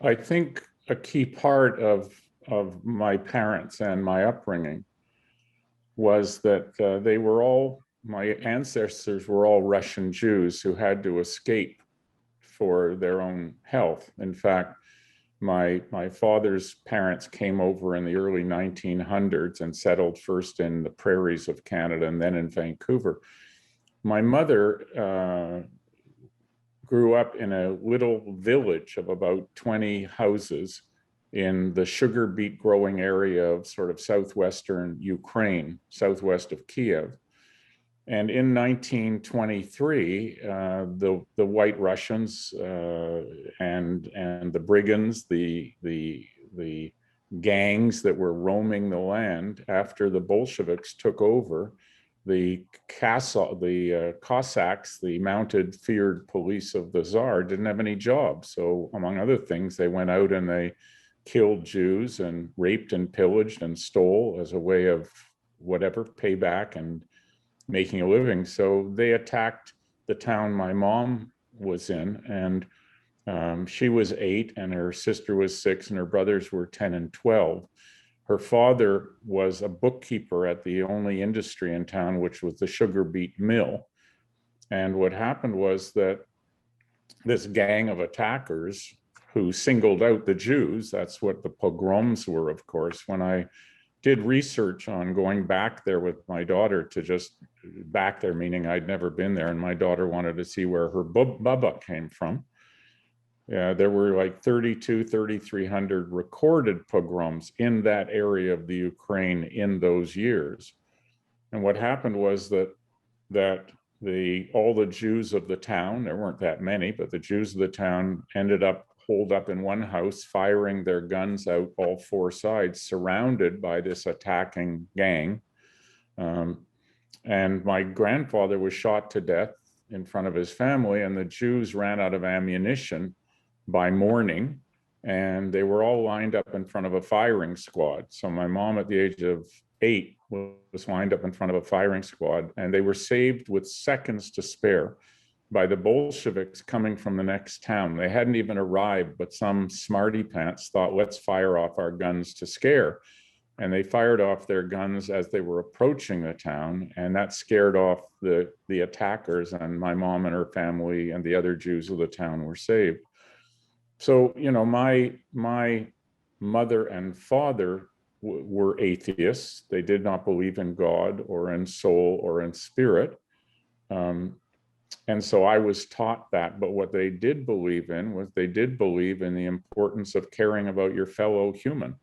I think a key part of my parents and my upbringing was that my ancestors were all Russian Jews who had to escape for their own health. In fact, my father's parents came over in the early 1900s and settled first in the prairies of Canada and then in Vancouver. My mother grew up in a little village of about 20 houses in the sugar beet growing area of sort of southwestern Ukraine, southwest of Kiev. And in 1923, the White Russians and the brigands, the gangs that were roaming the land after the Bolsheviks took over, the Cossacks, the mounted feared police of the Tsar, didn't have any jobs. So among other things, they went out and they killed Jews and raped and pillaged and stole as a way of whatever, payback and making a living. So they attacked the town my mom was in, and she was 8 and her sister was 6 and her brothers were 10 and 12. Her father was a bookkeeper at the only industry in town, which was the sugar beet mill. And what happened was that this gang of attackers who singled out the Jews, that's what the pogroms were, of course. When I did research on going back there with my daughter, to just back there, meaning I'd never been there, and my daughter wanted to see where her bubba came from. Yeah, there were like 3,300 recorded pogroms in that area of the Ukraine in those years. And what happened was that all the Jews of the town, there weren't that many, but the Jews of the town ended up holed up in one house, firing their guns out all 4 sides, surrounded by this attacking gang. And my grandfather was shot to death in front of his family, and the Jews ran out of ammunition by morning, and they were all lined up in front of a firing squad. So my mom, at the age of 8, was lined up in front of a firing squad, and they were saved with seconds to spare by the Bolsheviks coming from the next town. They hadn't even arrived, but some smarty pants thought, let's fire off our guns to scare. And they fired off their guns as they were approaching the town, and that scared off the attackers, and my mom and her family and the other Jews of the town were saved. So, my mother and father were atheists. They did not believe in God or in soul or in spirit. And so I was taught that. But what they did believe in was they did believe in the importance of caring about your fellow human.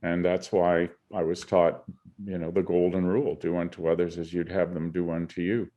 And that's why I was taught, the golden rule: do unto others as you'd have them do unto you.